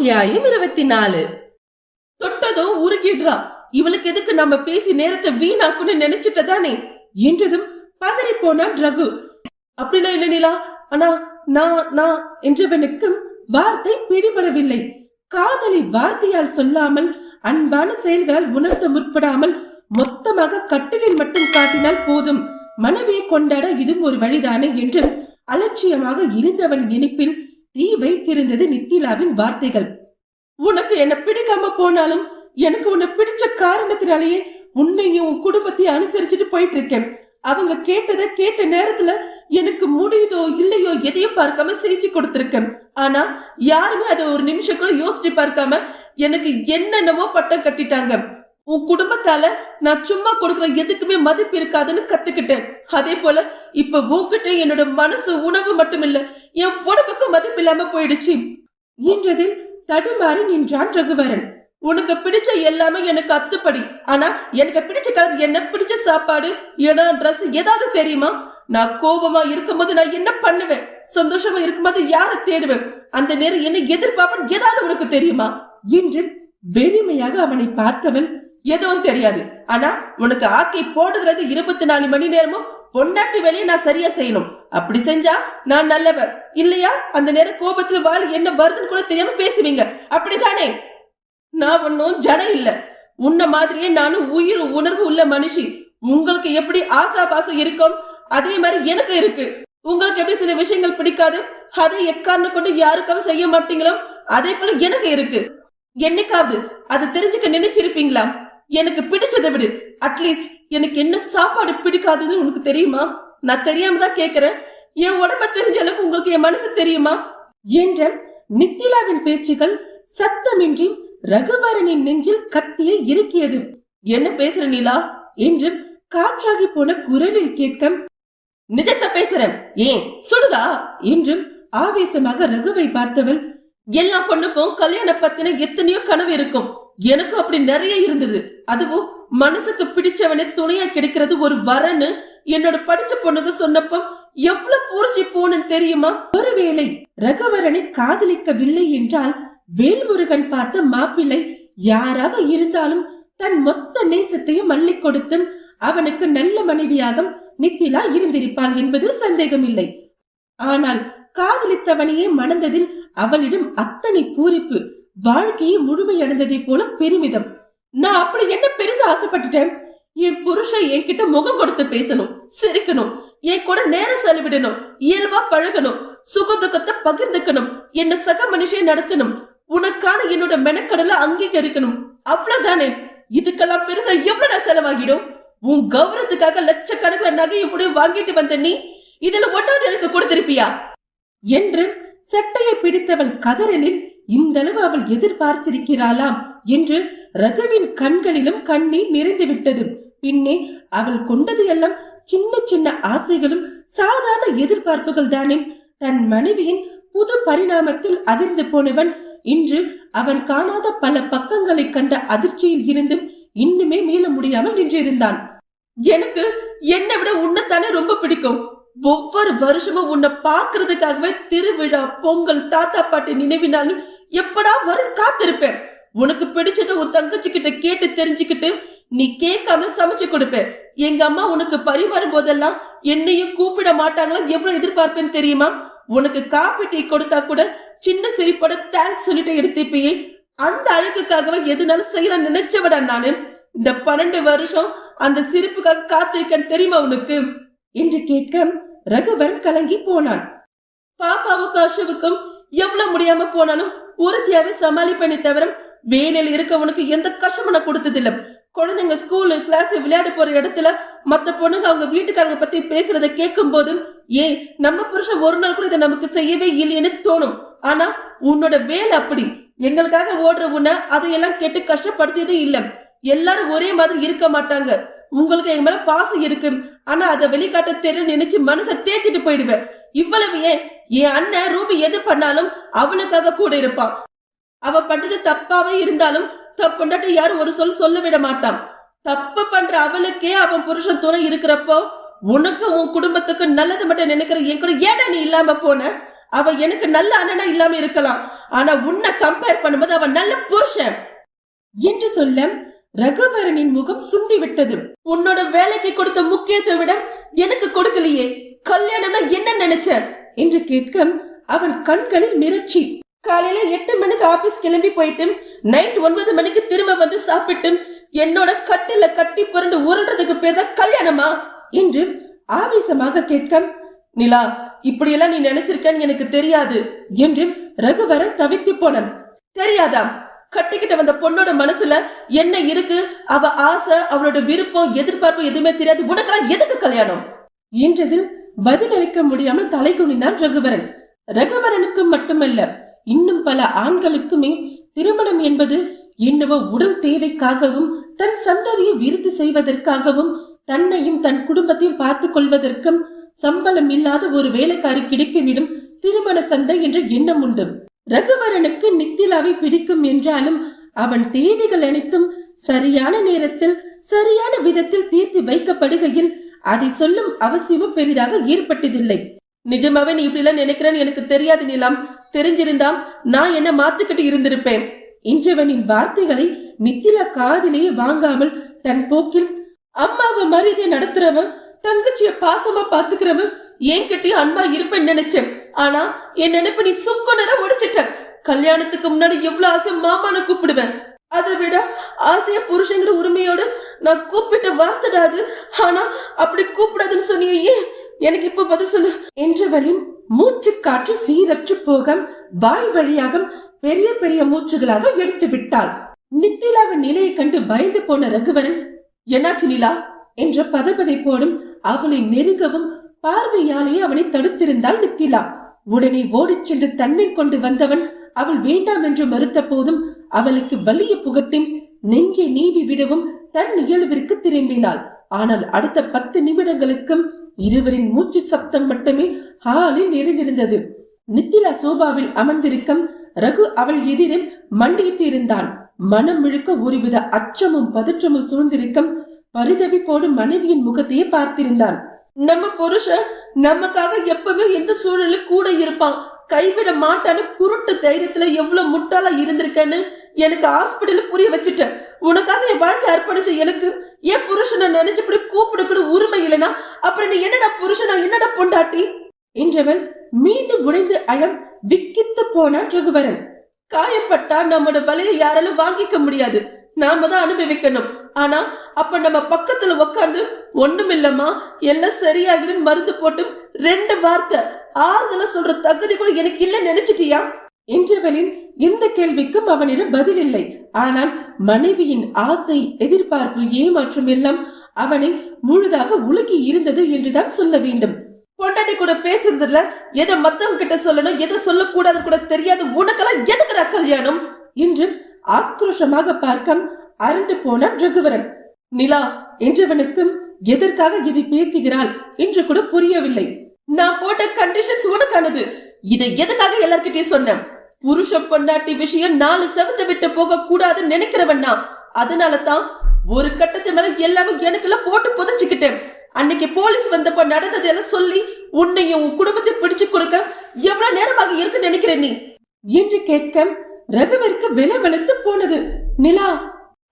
அத்தியாயம் 24. தொட்டதும் உருகிடுறா. இவளுக்கு எதுக்கு நம்ம பேசி நேரத்தை வீணாக்குன்னு நினைச்சிட்டதானே என்றதும் பதறி போனான் ரகு. அப்படிலாம் இல்ல நிலா, ஆனா நான் என்றவனுக்கும் வார்த்தை பிடிபடவில்லை. காதலை வார்த்தையால் சொல்லாமல் அன்பான செயல்களால் உணர்த்த முற்படாமல் மொத்தமாக கட்டிலில் மட்டும் காட்டினால் போதும், மனைவியை கொண்டாட இதுவும் ஒரு வழிதானே என்று அலட்சியமாக இருந்தவன் நினைப்பில் தீ வைத்திருந்தது நித்திலாவின் வார்த்தைகள். உனக்கு என்ன பிடிக்காம போனாலும் எனக்கு உன்னை பிடிச்ச காரணத்தினாலேயே உன்னையும் உன் குடும்பத்தையும் அனுசரிச்சுட்டு போயிட்டு இருக்கேன். அவங்க கேட்டதை கேட்ட நேரத்துல எனக்கு முடியுதோ இல்லையோ எதையும் பார்க்காம செஞ்சு கொடுத்திருக்கேன். ஆனா யாருமே அதை ஒரு நிமிஷம் கூட யோசிச்சு பார்க்காம எனக்கு என்னென்னவோ பட்டம் கட்டிட்டாங்க. உன் குடும்பத்தால நான் சும்மா கொடுக்கற எதுக்குமே மதிப்பு இருக்காதுன்னு கத்துக்கிட்டேன். அதே போல இப்ப உன்கிட்ட என்னோட மனசு உணவு மட்டும் இல்ல, என் உடம்புக்கும் மதிப்பு இல்லாம போயிடுச்சு என்றதில் தடுமாறி நின்றான் ரகுவரன். உனக்கு பிடிச்ச எல்லாமே எனக்கு அத்துப்படி, ஆனா எனக்கு பிடிச்ச கலர் என்ன, பிடிச்ச சாப்பாடு, இடம், ட்ரெஸ் ஏதாவது தெரியுமா? நான் கோபமா இருக்கும்போது நான் என்ன பண்ணுவேன், சந்தோஷமா இருக்கும்போது யாரை தேடுவேன், அந்த நேரம் என்ன எதிர்பார்ப்பேன் ஏதாவது உனக்கு தெரியுமா என்று வெறுமையாக அவனை பார்த்தவள், எதுவும் தெரியாது, ஆனா உனக்கு ஆக்கை போடுறது 24 மணி நேரமும் பொண்டாட்டி வேலையை நான் சரியா செய்யணும். அப்படி செஞ்சா நான் நல்லவர் இல்லையா? அந்த நேரம் கோபத்துல வாழ் என்ன வருதுன்னு கூட தெரியாம பேசுவீங்க, அப்படித்தானே? நான் ஒன்னும் ஜடம் இல்ல, உன்ன மாதிரியே நானும் உயிர் உணர்வு உள்ள மனுஷி. உங்களுக்கு எப்படி ஆசா பாசம் இருக்கும் அதே மாதிரி எனக்கு இருக்கு. உங்களுக்கு எப்படி சில விஷயங்கள் பிடிக்காது, அதை எக்காரணம் கொண்டு யாருக்காவது செய்ய மாட்டீங்களோ அதே போல எனக்கு இருக்கு. என்னைக்காவது அதை தெரிஞ்சுக்க நினைச்சிருப்பீங்களா? எனக்கு பிடிச்சதை விடு, அட்லீஸ்ட் எனக்கு என்ன சாப்பாடு பிடிக்காதுன்னு உனக்கு தெரியுமா? நான் தெரியாம தான் கேக்குறேன். என் உடம்ப தெரிஞ்ச அளவுக்கு உங்களுக்கு என் மனசு தெரியுமா என்ற நித்திலாவின் பேச்சுகள் சத்தமின்றி ரகுவரனின் நெஞ்சில் கத்தியை இறுக்கியது. என்ன பேசுற நிலா என்று காற்றாகி போன குரலில் கேட்க, நிஜத்தை பேசுறேன், ஏன் சுடுதா என்றும் ஆவேசமாக ரகுவை பார்த்தவள், எல்லா பொண்ணுக்கும் கல்யாணம் பத்தின எத்தனையோ கனவு இருக்கும், எனக்கும் அப்படி நிறைய இருந்தது. அதுவும் மனசுக்கு பிடிச்சவனே துணையா கிடைக்கிறது ஒரு வரன்னு என்னோட படிச்ச பொண்ணுக்கு சொன்னப்போ எவ்வளவு பூரிச்சு போனு தெரியுமா? ஒருவேளை ரகுவரனை காதலிக்கவில்லை என்றால் வேல்முருகன் பார்த்த மாப்பிள்ளை யாராக இருந்தாலும் தன் மொத்த நேசத்தையும் அள்ளி கொடுத்தும் அவனுக்கு நல்ல மனைவியாக நித்திலா இருந்திருப்பாள் என்பதில் சந்தேகம் இல்லை. ஆனால் காதலித்தவனையே மணந்ததில் அவளிடம் அத்தனை பூரிப்பு, வாழ்க்கையை முழுமையடைந்ததை போல பெருமிதம். நான் அப்படி என்ன பெருசா ஆசைப்பட்டுட்டேன்? என் புருஷன் என்கிட்ட முகம் கொடுத்து பேசணும், சிரிக்கணும், என் கூட நேரம் செலவிடணும், இயல்பா பழகணும், சுக துக்கத்தை பகிர்ந்துக்கணும், என்ன சக மனுஷன் நடத்தணும், உனக்கான என்னோட மெனக்கடலை அங்கீகரிக்கணும், அவ்வளவுதானே? இதுக்கெல்லாம் பெருசா எவ்வளவு செலவாகிடும்? உன் கௌரவத்துக்காக லட்சக்கணக்கில் நகையை கூட வாங்கிட்டு வந்த நீ இதுல ஒன்றாவது எனக்கு கொடுத்திருப்பியா என்று சட்டையை பிடித்தவள் கதறலில் இந்த அளவு அவள் எதிர்பார்த்திருக்கிறாளாம் என்று ரகுவின் கண்களிலும் கண்ணீர் நிறைந்து விட்டது. பின்னே அவள் கொண்டது எல்லாம் சின்ன சின்ன ஆசைகளும் சாதாரண எதிர்பார்ப்புகள் தானே. தன் மனைவியின் புது பரிணாமத்தில் அதிர்ந்து போனவன் இன்று அவன் காணாத பல பக்கங்களை கண்ட அதிர்ச்சியில் இருந்து இன்னுமே மீள முடியாமல் நின்றிருந்தான். எனக்கு என்னை விட உன்னைத்தானே ரொம்ப பிடிக்கும். ஒவ்வொரு வருஷமும் உன்னை பாக்குறதுக்காகவே திருவிழா, பொங்கல், தாத்தா பாட்டி நினைவினாலும் எப்படா வரும் காத்திருப்பேன். உனக்கு பிடிச்சத உன் தங்கச்சி கிட்ட கேட்டு தெரிஞ்சுக்கிட்டு நீ கேட்காம சமைச்சு கொடுப்பேன். எங்க அம்மா உனக்கு பரிமாறும் போதெல்லாம் என்னையும் கூப்பிட மாட்டாங்களா எவ்வளவு எதிர்பார்ப்பேன்னு தெரியுமா? உனக்கு காப்பி டீ கொடுத்தா கூட சின்ன சிரிப்போட தேங்க்ஸ் சொல்லிட்டு எடுத்துப்பியே. அந்த அழகுக்காகவே எதுனாலும் செய்யலாம் நினைச்சவடா நானு. இந்த 12 வருஷம் அந்த சிரிப்புக்காக காத்திருக்கேன் தெரியுமா உனக்கு என்று கேட்க ரகுவரன் கலங்கி போனான். பாப்பாவுக்கும் அஷுவுக்கும் எவ்வளவு முடியாம போனாலும் உறுதியாவே சமாளிப்பேனே தவிர வேலையில இருக்க உனக்கு எந்த கஷ்டமும் நான் கொடுத்ததில்ல. குழந்தைங்க ஸ்கூலு, கிளாஸ், விளையாட போற இடத்துல மத்த பொண்ணுங்க அவங்க வீட்டுக்காரங்க பத்தி பேசுறத கேட்கும் போது ஏன் நம்ம புருஷன் ஒரு நாள் கூட இதை நமக்கு செய்யவே இல்லைன்னு தோணும். ஆனா உன்னோட வேலை அப்படி. எங்களுக்காக ஓடுற உன்னை அதையெல்லாம் கேட்டு கஷ்டப்படுத்தியதே இல்ல. எல்லாரும் ஒரே மாதிரி இருக்க மாட்டாங்க. உங்களுக்கு எங்க மேல பாசம் இருக்கு, ஆனா அதை வெளிக்காட்ட தெரியல நினைச்சு மனசை தேத்திட்டு போயிடுவேன். இவ்வளவு ஏன், என் அண்ணன் ரூபி எது பண்ணாலும் அவனுக்காக கூட இருப்பான். அவ பண்றது தப்பாவே இருந்தாலும் தப்புண்டாட்டு யாரும் ஒரு சொல்ல விட மாட்டான். தப்பு பண்ற அவனுக்கே அவன் புருஷன் துணை இருக்கிறப்போ உனக்கு உன் குடும்பத்துக்கு நல்லது மட்டும் நினைக்கிற என் கூட ஏடா நீ இல்லாம போன? அவ எனக்கு நல்ல அண்ணனா இல்லாம இருக்கலாம், ஆனா உன்னை கம்பேர் பண்ணும்போது பிறந்தவன் நல்ல புருஷன் என்று சொல்ல ரகுவரனின் முகம் சுண்டி விட்டது. உன்னோட வேலைக்கு கொடுத்த முக்கியத்தை விட எனக்கு கொடுக்கலையே, கல்யாணம்னா என்ன நினைச்ச என்று கேட்க அவன் கண்களில் மிரட்சி. காலையில 8 மணிக்கு ஆபீஸ் கிளம்பி போயிட்டு நைட் 9 மணிக்கு திரும்ப வந்து சாப்பிட்டு என்னோட கட்டில கட்டி புரண்டு உருள்றதுக்கு பேர் தான் கல்யாணமா என்று ஆவேசமாக கேட்க, நிலா இப்படியெல்லாம் நீ நினைச்சிருக்கன்னு எனக்கு தெரியாது என்று ரகுவரன் தவித்து போனான். தெரியாதா? கட்டிக்கிட்ட வந்த பொண்ணோட மனசுல என்ன இருக்கு, அவ ஆசை, அவளோட விருப்பம், எதிர்பார்ப்பு எதுவுமே தெரியாது, உனக்கெல்லாம் எதுக்கு கல்யாணம் என்றதில் பதிலளிக்க முடியாமல் தலை குனிந்தான் ரகுவரன். ரகுவரனுக்கு மட்டுமல்ல, இன்னும் பல ஆண்களுக்குமே திருமணம் என்பது என்னவோ உடல் தேவைக்காகவும் தன் சந்ததியை விருத்தி செய்வதற்காகவும் தன்னையும் தன் குடும்பத்தையும் பார்த்துக் கொள்வதற்கும் சம்பளம் இல்லாத ஒரு வேலைக்காரி கிடைக்கவிடும் திருமண சந்தை என்ற எண்ணம் உண்டு. ரகுவரனுக்கு நித்திலாவை பிடிக்கும் என்றாலும் அவன் தேவைகள் அனைத்தும் சரியான நேரத்தில் சரியான விதத்தில் தீர்த்து வைக்கப்படுகையில் அதை சொல்லும் அவசியமும் பெரிதாக ஏற்பட்டதில்லை. நிஜமாவே நீ இப்படி எல்லாம் நினைக்கிறேன்னு எனக்கு தெரியாது நிலாம். தெரிஞ்சிருந்தா நான் என்ன மாத்துக்கிட்டு இருந்திருப்பேன் என்றவனின் வார்த்தைகளை நித்திலா காதிலேயே வாங்காமல் தன் போக்கில், அம்மாவை மரியாதை நடத்துறவன், தங்கச்சிய பாசமா பாத்துக்கிறவன், என்கிட்டயும் அன்பா இருப்பேன்னு நினைச்சேன். ஆனா என் நினைப்ப நீ சுக்குனர முடிச்சிட்ட. கல்யாணத்துக்கு முன்னாடி எவ்வளவு ஆசை மாமான கூப்பிடுவேன், அதை விட ஆசைய புருஷங்கிற உரிமையோட நான் கூப்பிட்ட வார்த்தைடாது. ஆனா அப்படி கூப்பிடாதுன்னு சொன்னியே, எனக்கு இப்ப பதில் சொல்லு என்றவளின் மூச்சு காற்று சீரற்று போக வாய் வழியாக பெரிய பெரிய மூச்சுகளாக எடுத்து விட்டாள். நித்திலாவின் நிலையை கண்டு பயந்து போன ரகுவரன், என்னாச்சு நிலா என்ற பதபதைப்போடும் அவளை நெருங்கவும் பார்வையாலேயே அவனை தடுத்திருந்தாள் நித்திலா. உடனே ஓடிச் சென்று தண்ணீர் கொண்டு வந்தவன் அவள் வேண்டாம் என்று மறுத்த போதும் அவளுக்கு வலிய புகட்டி நெஞ்சை நீவி விடவும் தன் இயல்பிற்கு திரும்பினாள். ஆனால் அடுத்த 10 நிமிடங்களுக்கும் இருவரின் மூச்சு சப்தம் மட்டுமே ஹாலில் நிறைந்திருந்தது. நித்திலா சோபாவில் அமர்ந்திருக்கும் ரகு அவள் எதிரில் மண்டியிட்டு இருந்தான். மனம் முழுக்க ஒருவித அச்சமும் பதற்றமும் சூழ்ந்திருக்கும் பரிதவி போடும் மனைவியின் முகத்தையே பார்த்திருந்தான். நம்ம புருஷன் நமக்காக எப்பவுமே எந்த சூழலும் கூட இருப்பான், கைவிட மாட்டான்னு குருட்டு தைரியத்துல எவ்வளவு முட்டாளா இருந்திருக்கேன்னு எனக்கு ஹாஸ்பிட்டல் புரிய வச்சுட்ட. உனக்காக என் வாழ்க்கை அர்ப்பணிச்ச எனக்கு என் புருஷனை நினைச்சபடி கூப்பிடக்கூட உரிமை இல்லைனா அப்புறம் நீ என்னடா புருஷனா, என்னடா பொண்டாட்டி என்றவன் மீண்டும் உடைந்து அழம் விக்கித்து போனான் ரகுவரன். காயப்பட்டா நம்மோட வலையை யாராலும் வாங்கிக்க முடியாது, நாம தான் அனுபவிக்கணும். ஆனா அப்ப நம்ம பக்கத்துல உட்கார்ந்து ஒண்ணுமில்லமா எல்லாம் சரியாகிடும் மருந்து போட்டு 2 வார்த்தை ஆறுதல சொல்ற தகுதி கூட எனக்கு இல்ல நினைச்சிட்டியா என்றவளின் எந்த கேள்விக்கும் அவனிடம் பதில் இல்லை. ஆனால் மனைவியின் ஆசை, எதிர்பார்ப்பு, ஏமாற்றம் எல்லாம் அவனை முழுதாக உலுக்கி இருந்தது என்றுதான் சொல்ல வேண்டும். பொண்டாட்டி கூட பேசுறதுல எதை மத்தவங்க கிட்ட சொல்லணும், எதை சொல்லக்கூடாது கூட தெரியாது, உனக்கெல்லாம் எதுக்குடா கல்யாணம் என்று ஆக்ரோஷமாக பார்க்க அரண்டு போனான் ரகுவரன். நிலா என்றவனுக்கும் எதற்காக இதை பேசுகிறாள் என்று கூட புரியவில்லை. நான் போட்ட கண்டிஷன்ஸ் உனக்கானது, இதை எதுக்காக எல்லார்கிட்டயும் சொன்னேன்? புருஷ பொண்டாட்டி விஷயம் 4 செவத்தை விட்டு போக கூடாதுன்னு நினைக்கிறவன்னா, அதனாலதான் ஒரு கட்டத்து மேல எல்லாமே எனக்குள்ள போட்டு புதைச்சுக்கிட்டேன். அன்னைக்கு போலீஸ் வந்தப்ப நடந்தது எல்லாம் சொல்லி உன்னையும் உன் குடும்பத்தை பிடிச்சு கொடுக்க எவ்வளவு நேரமாக இருக்கு நினைக்கிறேன் நீ என்று கேட்க ரகுவிற்கு விலை வெளுத்து போனது. நிலா,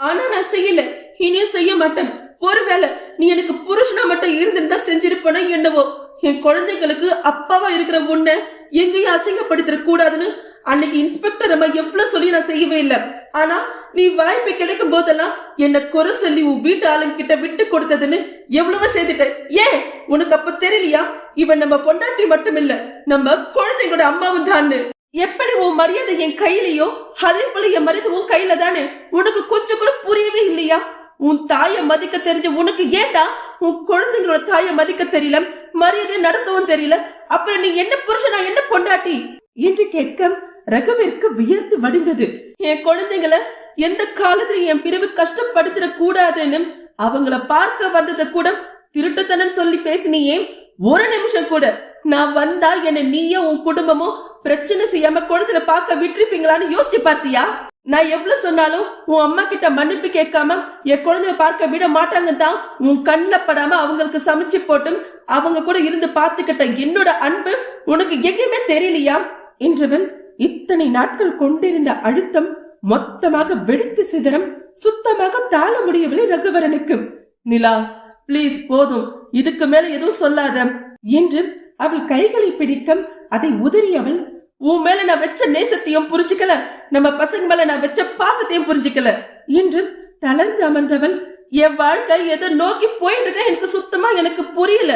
ஆனா நான் செய்யல, இனியும் செய்ய மாட்டேன். ஒருவேளை நீ எனக்கு புருஷனா மட்டும் இருந்திருந்தா செஞ்சிருப்பனா என்னவோ. என் குழந்தைகளுக்கு அப்பாவா இருக்கிற உன்னை எங்கேயும் அசிங்கப்படுத்த கூடாதுன்னு அன்னைக்கு இன்ஸ்பெக்டர் அம்மா எவ்வளவு சொல்லி நான் செய்யவே இல்லை. ஆனா நீ வாய்ப்பு கிடைக்கும் போதெல்லாம் என்ன குறை சொல்லி உன் வீட்டு ஆளுங்கிட்ட விட்டு கொடுத்ததுன்னு எவ்வளவு செய்துட்ட. ஏன் உனக்கு அப்ப தெரியலையா, இவன் நம்ம பொண்டாட்டி மட்டும் இல்ல, நம்ம குழந்தைங்களோட அம்மாவும் தான்னு? எப்படி உன் மரியாதை என் கையிலயோ அதே போல என் மரியாதை உன் கையில தானே? உனக்கு கொஞ்சம் கூட புரியவே இல்லையா? உன் தாயை மதிக்க தெரிஞ்ச உனக்கு ஏண்டா உன் குழந்தைங்களோட தாயை மதிக்க தெரியல, மரியாதை நடத்தவும் தெரியல, அப்புறம் நீ என்ன புருஷனா, என்ன பொண்டாட்டி என்று கேட்க ரகுவிற்கு வியர்த்து வடிந்தது. என் குழந்தைங்களை எந்த காலத்துல என் பிரிவு கஷ்டப்படுத்திட கூடாதுன்னு அவங்கள பார்க்க வந்ததை கூட திருட்டுத்தனன்னு சொல்லி பேசினியே. ஒரு நிமிஷம் கூட நான் வந்தா என்ன நீயோ உன் குடும்பமோ பிரச்சனை செய்யாம குழந்தைல பார்க்க விட்டுருப்பீங்களான்னு யோசிச்சு பார்த்தியா? நான் எவ்வளவு சொன்னாலும் உன் அம்மா கிட்ட மன்னிப்பு கேட்காம என் குழந்தைய பார்க்க விட மாட்டாங்க தான் உன் கண்ணில் படாம அவங்களுக்கு சமைச்சு போட்டு அவங்க கூட இருந்து பார்த்துக்கிட்ட என்னோட அன்பு உனக்கு எங்கேயுமே தெரியலையா என்றவன் இத்தனை நாட்கள் கொண்டிருந்த அழுத்தம் மொத்தமாக வெடித்து சிதறம் சுத்தமாக தாழ முடியவில்லை ரகுவரனுக்கு. நிலா பிளீஸ் போதும், இதுக்கு மேல எதுவும் சொல்லாத என்று அவள் கைகளை பிடிக்க அதை உதறியவள், உன் மேல நான் வச்ச நேசத்தையும் புரிஞ்சுக்கல, நம்ம பசங்க மேல நான் வச்ச பாசத்தையும் புரிஞ்சுக்கல என்று தளர்ந்து அமர்ந்தவள், என் வாழ்க்கை எதை நோக்கி போயிட்டு எனக்கு சுத்தமா எனக்கு புரியல.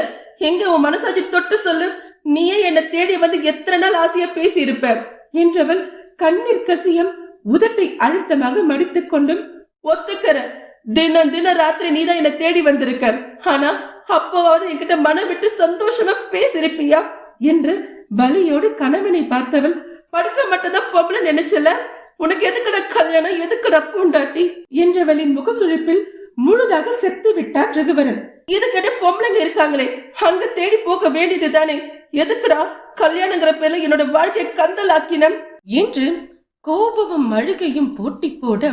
எங்க உன் மனசாட்சி தொட்டு சொல்லு, நீயே என்னை தேடி வந்து எத்தனை நாள் ஆசையா பேசி இருப்ப என்றவள் கண்ணீர் கசியம் உதட்டை அழுத்தமாக மடித்துக் கொண்டும், ஒத்துக்கிற தினம் தினம் ராத்திரி நீதான் என்னை தேடி வந்திருக்க, ஆனா அப்போவாவது என்கிட்ட மனம் விட்டு சந்தோஷமா பேசிருப்பியா என்று வலியோடு கணவனை பார்த்தவள், படுக்க மட்டும்தான் பொம்பளை நினைச்சல, உனக்கு எதுக்கட கல்யாணம், எதுக்கட பூண்டாட்டி என்றவளின் முகசுழிப்பில் முழுதாக செத்து விட்டார் ரகுவரன். இதுக்கிட்ட பொம்பளைங்க இருக்காங்களே, அங்க தேடி போக வேண்டியது தானே, எதுக்குடா கல்யாணங்கிற பேர்ல என்னோட வாழ்க்கையை கந்தலாக்கின என்று கோபமும் அழுகையும் போட்டி போட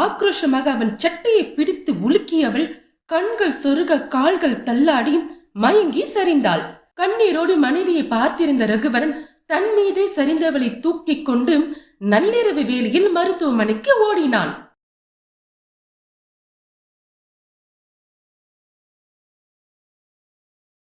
ஆக்ரோஷமாக அவன் சட்டையை பிடித்து உலுக்கியவள் கண்கள் சொருக கால்கள் தள்ளாடி மயங்கி சரிந்தாள். கண்ணீரோடு மனைவியை பார்த்திருந்த ரகுவரன் தன் மீதே சரிந்தவளை தூக்கிக் கொண்டு நள்ளிரவு வேளையில் மருத்துவமனைக்கு ஓடினான்.